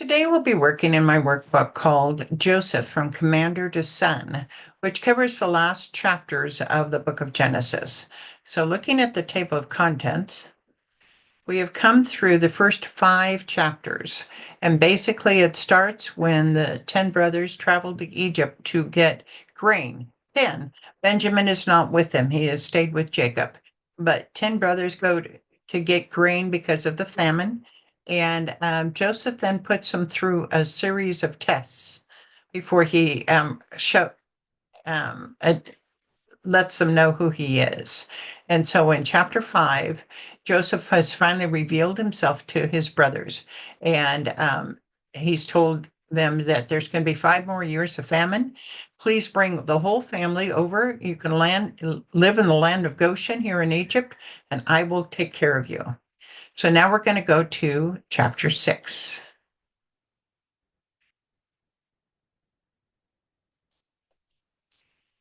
Today we'll be working in my workbook called Joseph from Commander to Son, which covers the last chapters of the book of Genesis. So looking at the table of contents, we have come through the first 5 chapters, and basically it starts when the 10 brothers traveled to Egypt to get grain. 10. Benjamin is not with them. He has stayed with Jacob. But 10 brothers go to get grain because of the famine. And Joseph then puts them through a series of tests before he lets them know who he is. And so in chapter 5, Joseph has finally revealed himself to his brothers. And he's told them that there's going to be 5 more years of famine. Please bring the whole family over. You can live in the land of Goshen here in Egypt, and I will take care of you. So now we're going to go to chapter 6.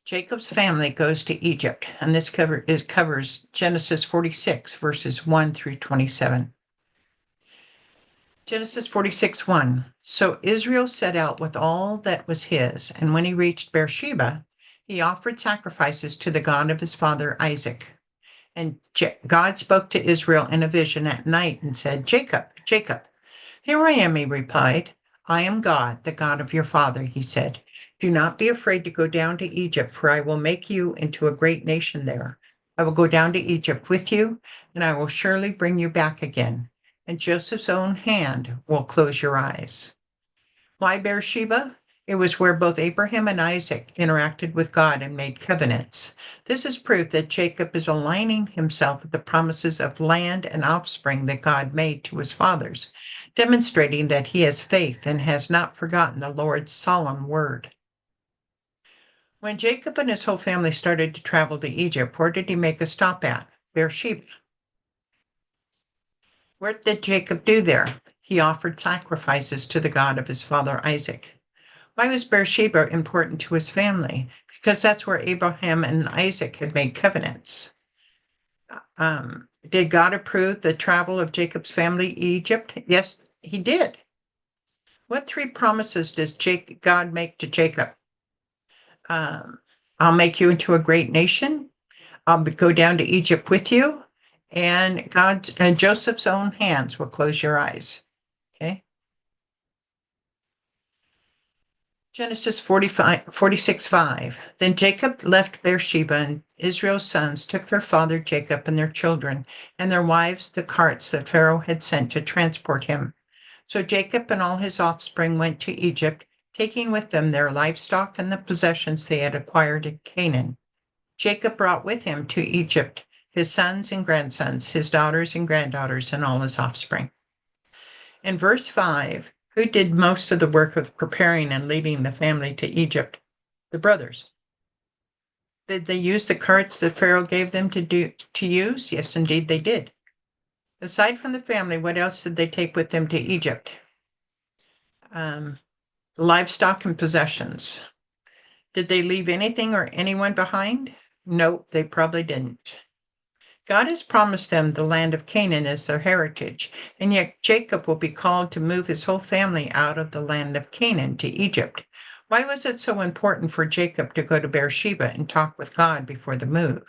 Jacob's family goes to Egypt, and this covers Genesis 46, verses 1 through 27. Genesis 46:1. So Israel set out with all that was his, and when he reached Beersheba, he offered sacrifices to the God of his father Isaac. And God spoke to Israel in a vision at night and said, Jacob, Jacob. Here I am, he replied. I am God, the God of your father, he said. Do not be afraid to go down to Egypt, for I will make you into a great nation there. I will go down to Egypt with you, and I will surely bring you back again. And Joseph's own hand will close your eyes. Why Beersheba? It was where both Abraham and Isaac interacted with God and made covenants. This is proof that Jacob is aligning himself with the promises of land and offspring that God made to his fathers, demonstrating that he has faith and has not forgotten the Lord's solemn word. When Jacob and his whole family started to travel to Egypt, where did he make a stop at? Beersheba. What did Jacob do there? He offered sacrifices to the God of his father Isaac. Why was Beersheba important to his family? Because that's where Abraham and Isaac had made covenants. Did God approve the travel of Jacob's family to Egypt? Yes, he did. What 3 promises does God make to Jacob? I'll make you into a great nation. I'll go down to Egypt with you. And Joseph's own hands will close your eyes. Okay. Genesis 46:5. Then Jacob left Beersheba, and Israel's sons took their father Jacob and their children and their wives, the carts that Pharaoh had sent to transport him. So Jacob and all his offspring went to Egypt, taking with them their livestock and the possessions they had acquired in Canaan. Jacob brought with him to Egypt his sons and grandsons, his daughters and granddaughters, and all his offspring. In verse 5, who did most of the work of preparing and leading the family to Egypt? The brothers. Did they use the carts that Pharaoh gave them to use? Yes, indeed they did. Aside from the family, what else did they take with them to Egypt? Livestock and possessions. Did they leave anything or anyone behind? No, they probably didn't. God has promised them the land of Canaan as their heritage, and yet Jacob will be called to move his whole family out of the land of Canaan to Egypt. Why was it so important for Jacob to go to Beersheba and talk with God before the move?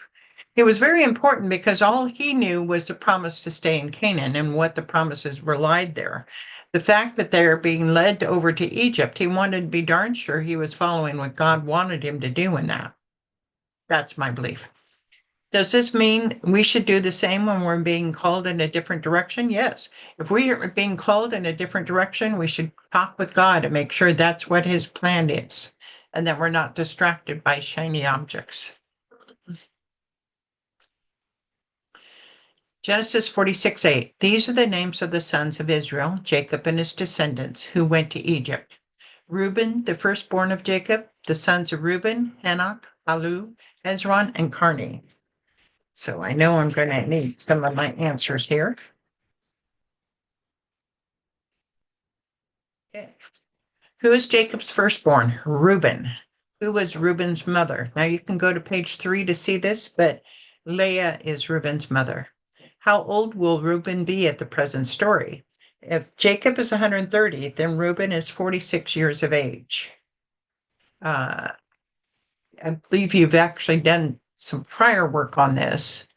It was very important because all he knew was the promise to stay in Canaan and what the promises relied there. The fact that they're being led over to Egypt, he wanted to be darn sure he was following what God wanted him to do in that. That's my belief. Does this mean we should do the same when we're being called in a different direction? Yes. If we are being called in a different direction, we should talk with God and make sure that's what his plan is and that we're not distracted by shiny objects. Genesis 46:8. These are the names of the sons of Israel, Jacob and his descendants, who went to Egypt. Reuben, the firstborn of Jacob, the sons of Reuben, Hanok, Palu, Hezron, and Carmi. So I know I'm going to need some of my answers here. Okay. Who is Jacob's firstborn? Reuben. Who was Reuben's mother? Now you can go to page 3 to see this, but Leah is Reuben's mother. How old will Reuben be at the present story? If Jacob is 130, then Reuben is 46 years of age. I believe you've actually done some prior work on this.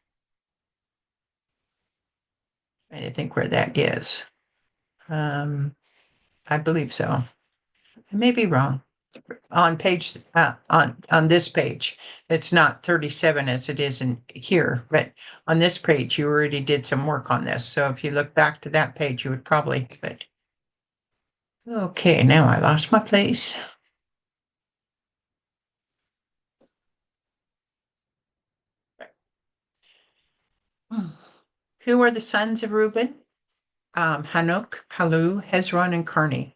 I think where that is. I believe so. I may be wrong. On page on this page, it's not 37 as it is in here, but on this page you already did some work on this. So if you look back to that page, you would probably have it. Okay, now I lost my place. Who are the sons of Reuben? Hanok, Palu, Hezron, and Carmi.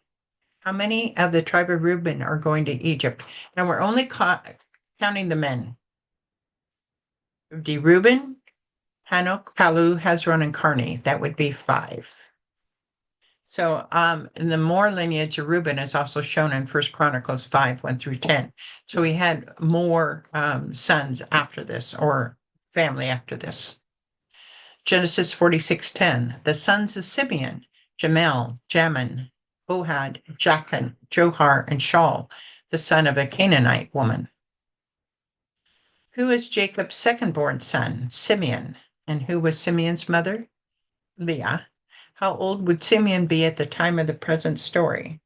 How many of the tribe of Reuben are going to Egypt? And we're only counting the men. Reuben, Hanok, Palu, Hezron, and Carmi. That would be 5. So the more lineage of Reuben is also shown in 1 Chronicles 5, 1 through 10. So he had more sons after this, or family after this. Genesis 46:10. The sons of Simeon, Jamel, Jamin, Ohad, Jachin, Johar, and Shaul, the son of a Canaanite woman. Who is Jacob's second-born son? Simeon. And who was Simeon's mother? Leah. How old would Simeon be at the time of the present story?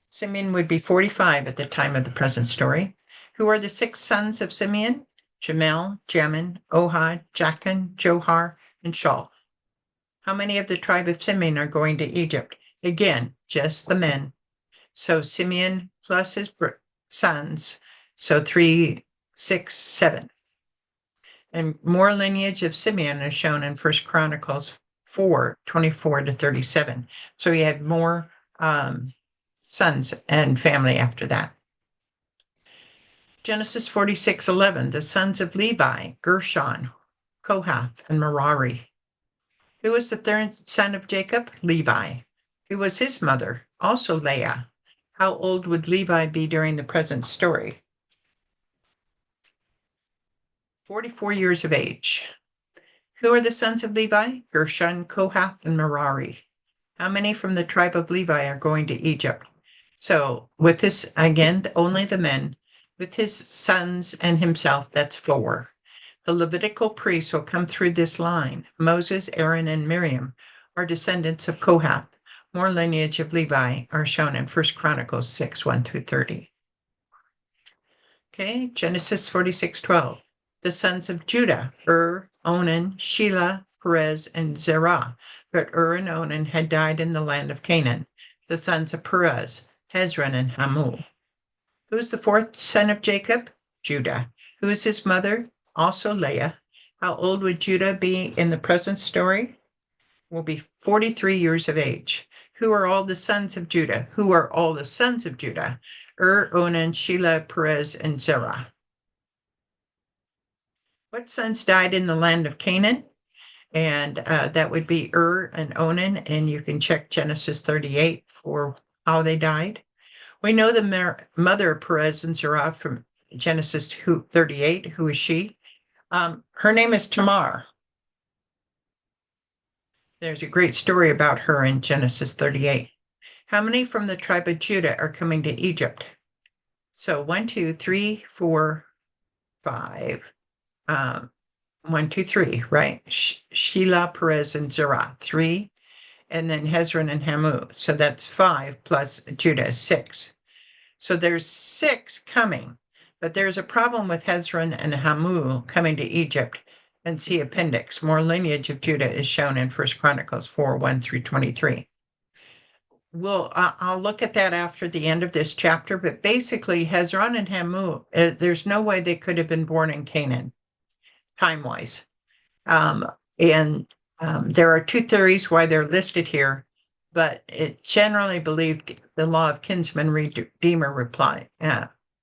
Simeon would be 45 at the time of the present story. Who are the 6 sons of Simeon? Jamel, Jamin, Ohad, Jachin, Johar, and Shaul. How many of the tribe of Simeon are going to Egypt? Again, just the men. So Simeon plus his sons. So 3, 6, 7. And more lineage of Simeon is shown in 1 Chronicles 4, 24 to 37. So he had more sons and family after that. Genesis 46:11, the sons of Levi, Gershon, Kohath, and Merari. Who was the third son of Jacob? Levi. Who was his mother? Also Leah. How old would Levi be during the present story? 44 years of age. Who are the sons of Levi? Gershon, Kohath, and Merari. How many from the tribe of Levi are going to Egypt? So with this, again, only the men. With his sons and himself, that's 4. The Levitical priests will come through this line. Moses, Aaron, and Miriam are descendants of Kohath. More lineage of Levi are shown in 1 Chronicles 6, 1 through 30. Okay, Genesis 46:12. The sons of Judah, Onan, Shelah, Perez, and Zerah. But and Onan had died in the land of Canaan. The sons of Perez, Hezron, and Hamul. Who is the 4th son of Jacob? Judah. Who is his mother? Also Leah. How old would Judah be in the present story? Will be 43 years of age. Who are all the sons of Judah? Who are all the sons of Judah? Onan, Shelah, Perez, and Zerah. What sons died in the land of Canaan? And that would be and Onan, and you can check Genesis 38 for how they died. We know the mother of Perez and Zerah from Genesis 38. Who is she? Her name is Tamar. There's a great story about her in Genesis 38. How many from the tribe of Judah are coming to Egypt? So 1, 2, 3, 4, 5. 1, 2, 3, right? Shelah, Perez, and Zerah, 3. And then Hezron and Hamul. So that's 5 plus Judah, 6. So there's 6 coming, but there's a problem with Hezron and Hamul coming to Egypt. And see appendix. More lineage of Judah is shown in 1 Chronicles 4, 1 through 23. I'll look at that after the end of this chapter, but basically Hezron and Hamul, there's no way they could have been born in Canaan, time-wise. There are 2 theories why they're listed here, but it's generally believed the law of kinsman redeemer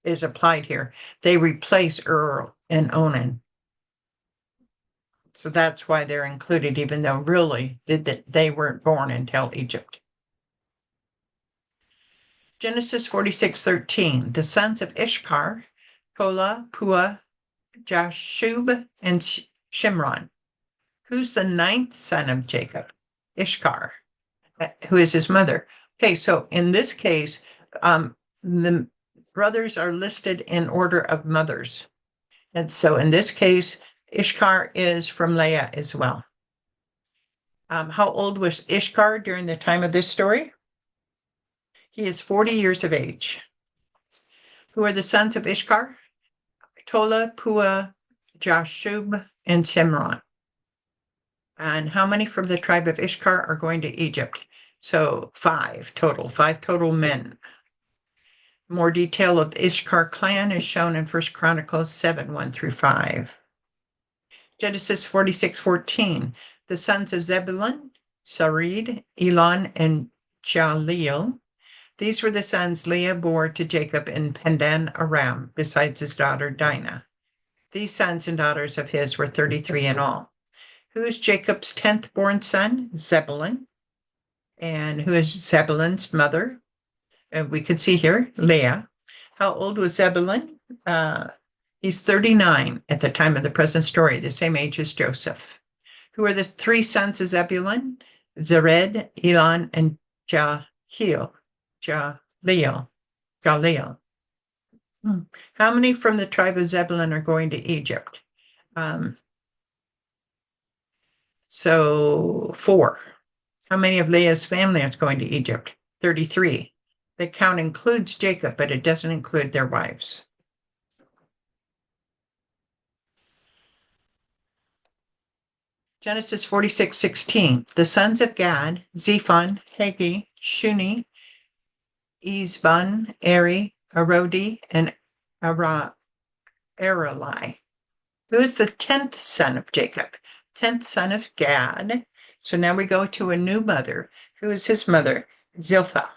is applied here. They replace and Onan. So that's why they're included, even though really they weren't born until Egypt. Genesis 46:13. The sons of Ishkar, Tola, Pua, Jashub, and Shimron. Who's the 9th son of Jacob? Ishkar, who is his mother. Okay, so in this case, the brothers are listed in order of mothers. And so in this case, Ishkar is from Leah as well. How old was Ishkar during the time of this story? He is 40 years of age. Who are the sons of Ishkar? Tola, Pua, Jashub, and Shimron. And how many from the tribe of Ishkar are going to Egypt? So five total men. More detail of the Ishkar clan is shown in 1 Chronicles 7, 1 through 5. Genesis 46:14. The sons of Zebulun, Sarid, Elon, and Jaleel. These were the sons Leah bore to Jacob in Pandan Aram, besides his daughter Dinah. These sons and daughters of his were 33 in all. Who is Jacob's 10th born son? Zebulun. And who is Zebulun's mother? We can see here, Leah. How old was Zebulun? He's 39 at the time of the present story, the same age as Joseph. Who are the three sons of Zebulun? Zered, Elon, and Jaleel. How many from the tribe of Zebulun are going to Egypt? So 4. How many of Leah's family is going to Egypt? 33. The count includes Jacob, but it doesn't include their wives. Genesis 46:16. The sons of Gad, Zephon, Hagi, Shuni, Ezbon, Eri, Arodi, and Arali. Who is the 10th son of Jacob? 10th son of Gad. So now we go to a new mother. Who is his mother? Zilpah.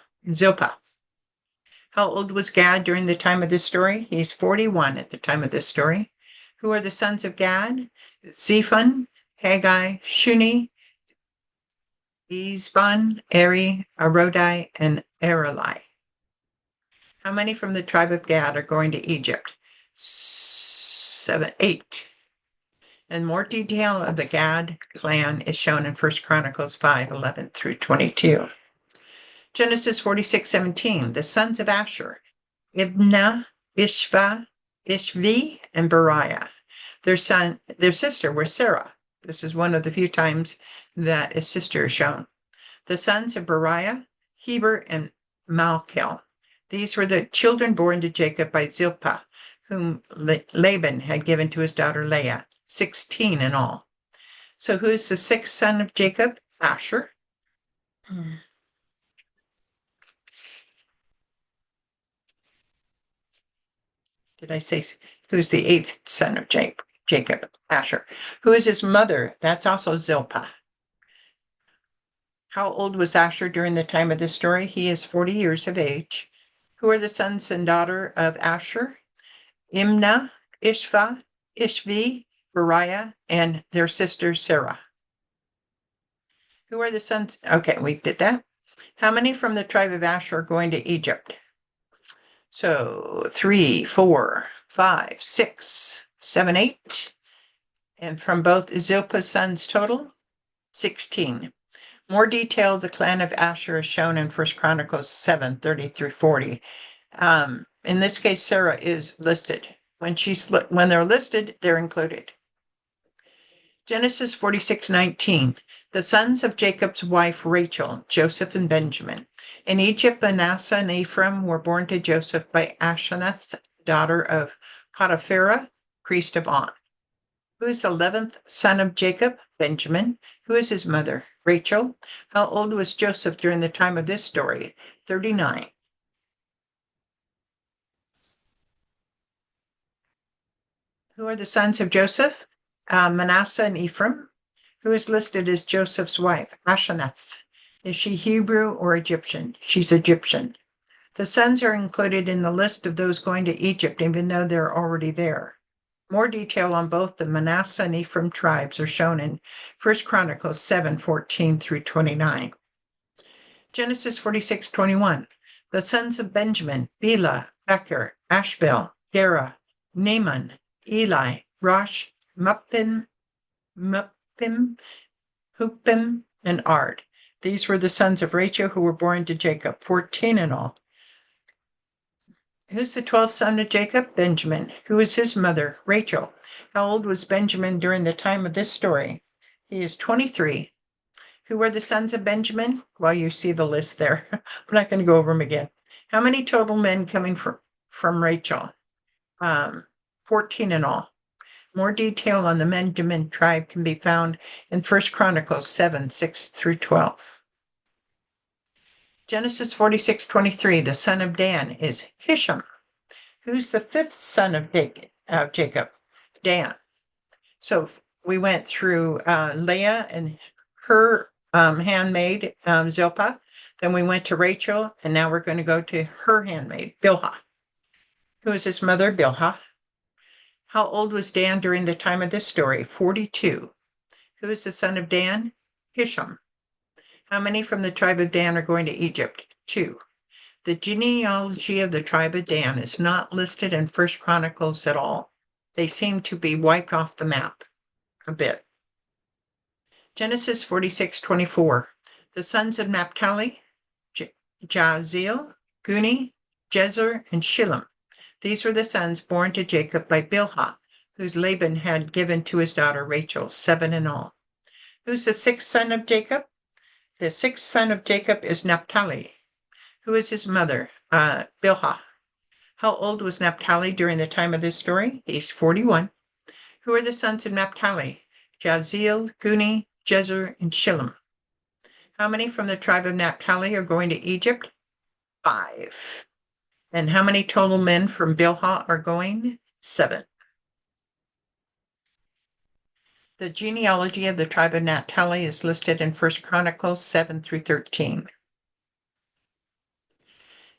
How old was Gad during the time of this story? He's 41 at the time of this story. Who are the sons of Gad? Zephon, Haggai, Shuni, Ezbon, Eri, Arodi, and Arali. How many from the tribe of Gad are going to Egypt? 8. And more detail of the Gad clan is shown in 1 Chronicles 5, 11 through 22. Genesis 46:17. The sons of Asher, Ibnah, Ishva, Ishvi, and Beriah. Their sister was Sarah. This is one of the few times that a sister is shown. The sons of Beriah, Heber, and Malchel. These were the children born to Jacob by Zilpah, whom Laban had given to his daughter Leah, 16 in all. So who is the 6th son of Jacob? Asher. Did I say who's the 8th son of Jacob? Asher. Who is his mother? That's also Zilpah. How old was Asher during the time of this story? He is 40 years of age. Who are the sons and daughter of Asher? Imnah, Ishva, Ishvi, Beriah, and their sister Sarah. Who are the sons? Okay, we did that. How many from the tribe of Asher are going to Egypt? So 3, 4, 5, 6, 7, 8. And from both Zilpah's sons total, 16. More detail of the clan of Asher is shown in 1 Chronicles 7, 30 through 40. In this case, Sarah is listed. When they're listed, they're included. Genesis 46:19. The sons of Jacob's wife Rachel, Joseph and Benjamin. In Egypt, Manasseh and Ephraim were born to Joseph by Asenath, daughter of Potipharah, priest of On. Who is the 11th son of Jacob? Benjamin. Who is his mother? Rachel. How old was Joseph during the time of this story? 39. Who are the sons of Joseph? Manasseh and Ephraim. Who is listed as Joseph's wife? Asenath. Is she Hebrew or Egyptian? She's Egyptian. The sons are included in the list of those going to Egypt, even though they're already there. More detail on both the Manasseh and Ephraim tribes are shown in 1 Chronicles 7, 14 through 29. Genesis 46:21. The sons of Benjamin, Bela, Becher, Ashbel, Gera, Naaman, Eli, Rosh, Muppim, Hupim, and Ard. These were the sons of Rachel who were born to Jacob, 14 in all. Who's the 12th son of Jacob? Benjamin. Who is his mother? Rachel. How old was Benjamin during the time of this story? He is 23. Who are the sons of Benjamin? Well, you see the list there. I'm not going to go over them again. How many total men coming from Rachel? 14 in all. More detail on the Benjamin tribe can be found in 1 Chronicles 7, 6 through 12. Genesis 46:23, the son of Dan is Hisham. Who's the 5th son of Jacob? Dan. So we went through Leah and her handmaid, Zilpah. Then we went to Rachel, and now we're going to go to her handmaid, Bilhah. Who is his mother? Bilhah. How old was Dan during the time of this story? 42. Who is the son of Dan? Hisham. How many from the tribe of Dan are going to Egypt? 2. The genealogy of the tribe of Dan is not listed in 1 Chronicles at all. They seem to be wiped off the map a bit. Genesis 46:24. The sons of Naphtali, Jaziel, Guni, Jezer, and Shillem. These were the sons born to Jacob by Bilhah, whose Laban had given to his daughter Rachel, 7 in all. Who's the 6th son of Jacob? The 6th son of Jacob is Naphtali. Who is his mother? Bilhah. How old was Naphtali during the time of this story? He's 41. Who are the sons of Naphtali? Jaziel, Guni, Jezer, and Shillem. How many from the tribe of Naphtali are going to Egypt? 5. And how many total men from Bilhah are going? 7. The genealogy of the tribe of Naphtali is listed in 1 Chronicles 7 through 13.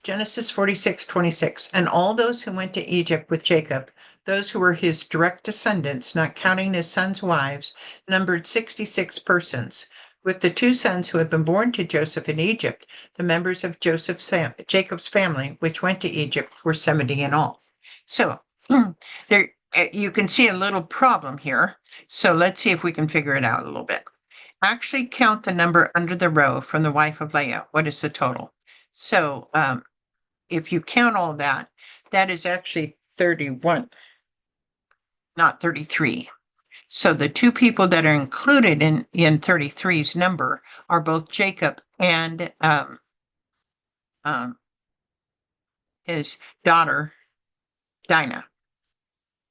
Genesis 46:26. And all those who went to Egypt with Jacob, those who were his direct descendants, not counting his sons' wives, numbered 66 persons. With the 2 sons who had been born to Joseph in Egypt, the members of Jacob's family, which went to Egypt, were 70 in all. So there, you can see a little problem here. So let's see if we can figure it out a little bit. Actually count the number under the row from the wife of Leah. What is the total? So if you count all that, that is actually 31, not 33. So the 2 people that are included in 33's number are both Jacob and his daughter, Dinah.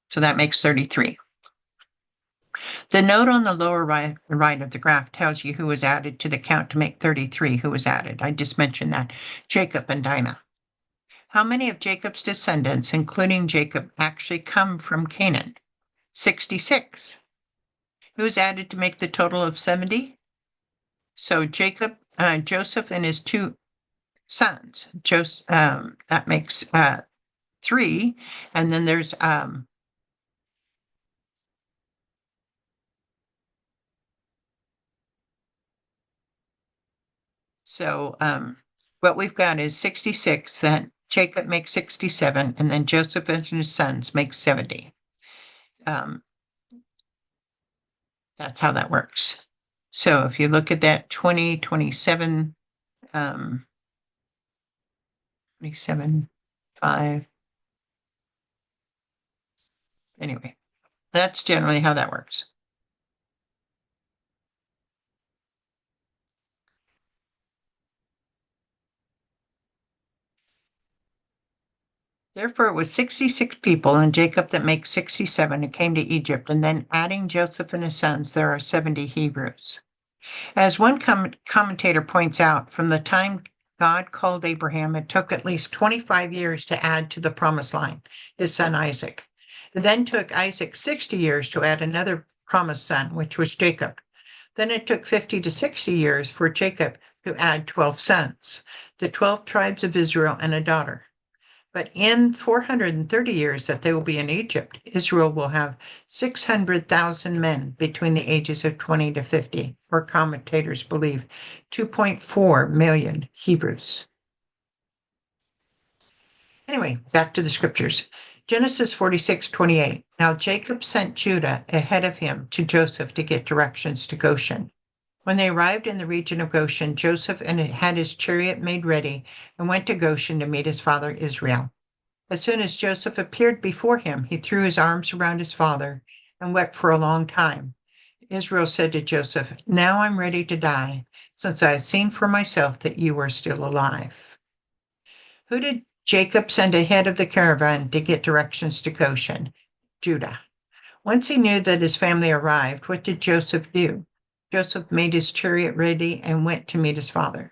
So that makes 33. The note on the lower right of the graph tells you who was added to the count to make 33, who was added. I just mentioned that, Jacob and Dinah. How many of Jacob's descendants, including Jacob, actually come from Canaan? 66. Who's added to make the total of 70? So Joseph and his 2 sons. That makes 3. And then there's what we've got is 66, then Jacob makes 67, and then Joseph and his sons make 70. That's how that works. So if you look at that 20, 27, 27, 5. Anyway, that's generally how that works. Therefore, it was 66 people and Jacob that makes 67 who came to Egypt, and then adding Joseph and his sons, there are 70 Hebrews. As one commentator points out, from the time God called Abraham, it took at least 25 years to add to the promised line, his son Isaac. It then took Isaac 60 years to add another promised son, which was Jacob. Then it took 50 to 60 years for Jacob to add 12 sons, the 12 tribes of Israel and a daughter. But in 430 years that they will be in Egypt, Israel will have 600,000 men between the ages of 20 to 50, or commentators believe 2.4 million Hebrews. Anyway, back to the scriptures. Genesis 46:28. Now Jacob sent Judah ahead of him to Joseph to get directions to Goshen. When they arrived in the region of Goshen, Joseph had his chariot made ready and went to Goshen to meet his father Israel. As soon as Joseph appeared before him, he threw his arms around his father and wept for a long time. Israel said to Joseph, "Now I'm ready to die, since I have seen for myself that you are still alive." Who did Jacob send ahead of the caravan to get directions to Goshen? Judah. Once he knew that his family arrived, what did Joseph do? Joseph made his chariot ready and went to meet his father.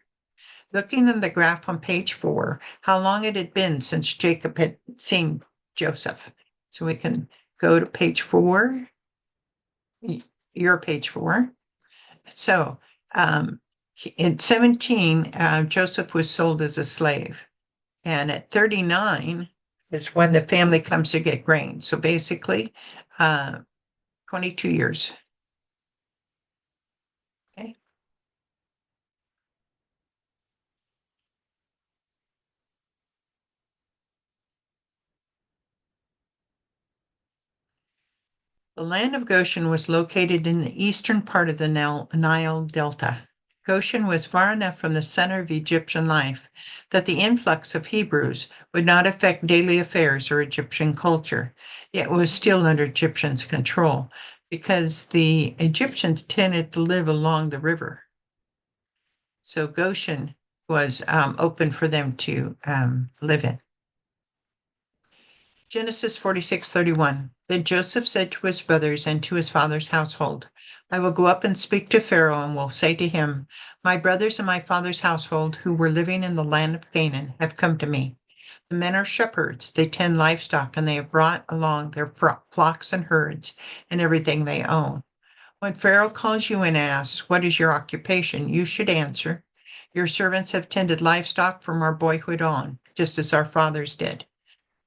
Looking at the graph on page 4, how long it had been since Jacob had seen Joseph. So we can go to page 4, your page 4. So in 17, Joseph was sold as a slave. And at 39 is when the family comes to get grain. So basically, 22 years. Okay. The land of Goshen was located in the eastern part of the Nile Delta. Goshen was far enough from the center of Egyptian life that the influx of Hebrews would not affect daily affairs or Egyptian culture, yet was still under Egyptians' control because the Egyptians tended to live along the river. So Goshen was open for them to live in. Genesis 46:31. Then Joseph said to his brothers and to his father's household, I will go up and speak to Pharaoh and will say to him, my brothers and my father's household who were living in the land of Canaan have come to me. The men are shepherds, they tend livestock, and they have brought along their flocks and herds and everything they own. When Pharaoh calls you and asks, what is your occupation? You should answer, your servants have tended livestock from our boyhood on, just as our fathers did.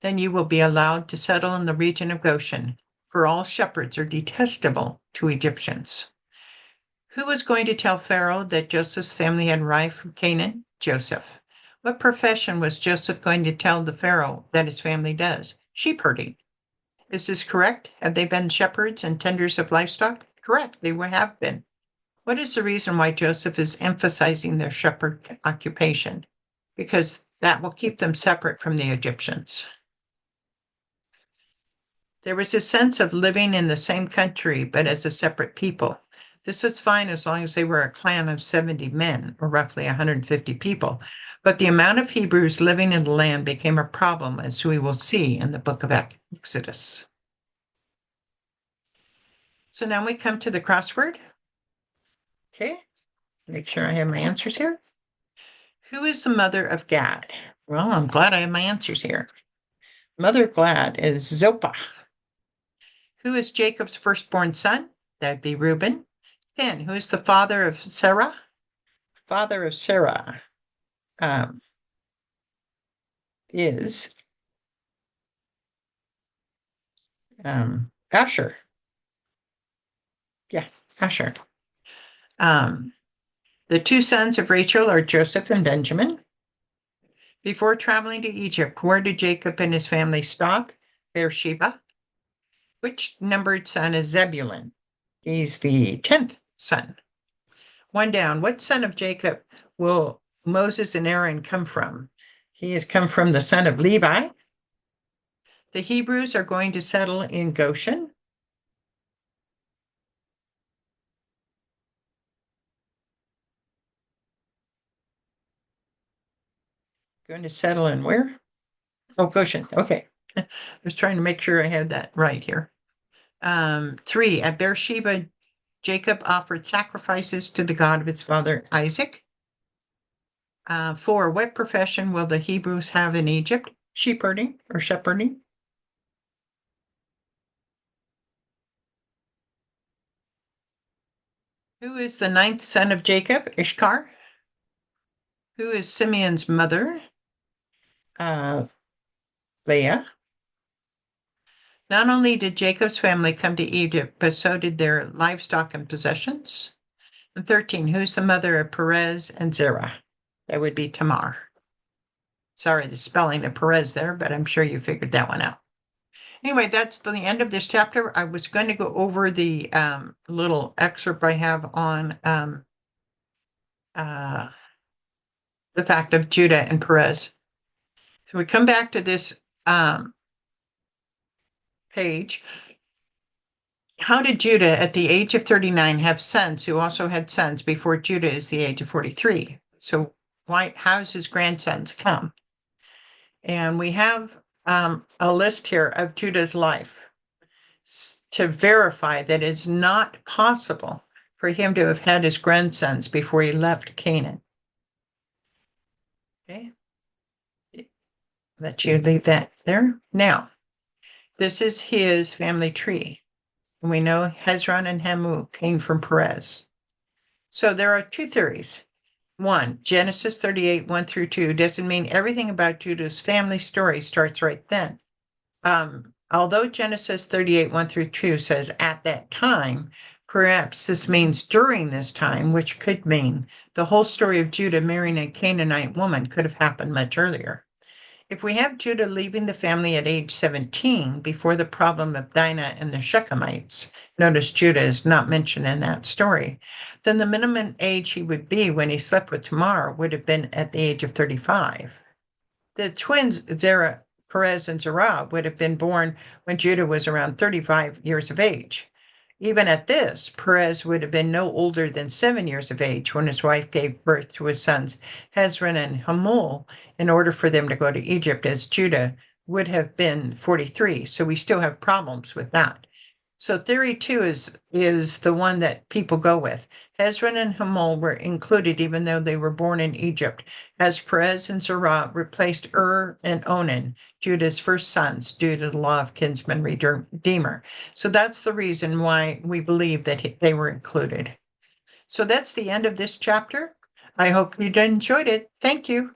Then you will be allowed to settle in the region of Goshen, for all shepherds are detestable to Egyptians. Who was going to tell Pharaoh that Joseph's family had arrived from Canaan? Joseph. What profession was Joseph going to tell the Pharaoh that his family does? Sheep herding. Is this correct? Have they been shepherds and tenders of livestock? Correct, they have been. What is the reason why Joseph is emphasizing their shepherd occupation? Because that will keep them separate from the Egyptians. There was a sense of living in the same country, but as a separate people. This was fine as long as they were a clan of 70 men, or roughly 150 people. But the amount of Hebrews living in the land became a problem, as we will see in the book of Exodus. So now we come to the crossword. Okay, make sure I have my answers here. Who is the mother of Gad? Well, I'm glad I have my answers here. Mother of Gad is Zilpah. Who is Jacob's firstborn son? That'd be Reuben. 10. Who is the father of Sarah? Father of Sarah is Asher. Yeah, Asher. The two sons of Rachel are Joseph and Benjamin. Before traveling to Egypt, where did Jacob and his family stop? Beersheba. Which numbered son is Zebulun? He's the 10th son. One down. What son of Jacob will Moses and Aaron come from? He has come from the son of Levi. The Hebrews are going to settle in Goshen. Going to settle in where? Oh, Goshen. Okay. I was trying to make sure I had that right here. 3. At Beersheba, Jacob offered sacrifices to the God of his father Isaac. 4. What profession will the Hebrews have in Egypt? Sheep herding or shepherding? Who is the 9th son of Jacob? Ishkar. Who is Simeon's mother? Leah. Not only did Jacob's family come to Egypt, but so did their livestock and possessions. And 13. Who's the mother of Perez and Zerah? That would be Tamar. Sorry, the spelling of Perez there, but I'm sure you figured that one out. Anyway, that's the end of this chapter. I was going to go over the little excerpt I have on the fact of Judah and Perez. So we come back to this page. How did Judah at the age of 39 have sons who also had sons before Judah is the age of 43? So how's his grandsons come? And we have a list here of Judah's life to verify that it's not possible for him to have had his grandsons before he left Canaan. Okay. Let you leave that there. Now, this is his family tree. And we know Hezron and Hamul came from Perez. So there are two theories. One, Genesis 38, 1 through 2 doesn't mean everything about Judah's family story starts right then. Although Genesis 38, 1 through 2 says at that time, perhaps this means during this time, which could mean the whole story of Judah marrying a Canaanite woman could have happened much earlier. If we have Judah leaving the family at age 17 before the problem of Dinah and the Shechemites, notice Judah is not mentioned in that story, then the minimum age he would be when he slept with Tamar would have been at the age of 35. The twins, Zerah, Perez, and Zerah would have been born when Judah was around 35 years of age. Even at this, Perez would have been no older than 7 years of age when his wife gave birth to his sons Hezron and Hamul in order for them to go to Egypt, as Judah would have been 43. So we still have problems with that. So theory 2 is the one that people go with. Hezron and Hamul were included even though they were born in Egypt, as Perez and Zerah replaced and Onan, Judah's first sons, due to the law of kinsman redeemer. So that's the reason why we believe that they were included. So that's the end of this chapter. I hope you enjoyed it. Thank you.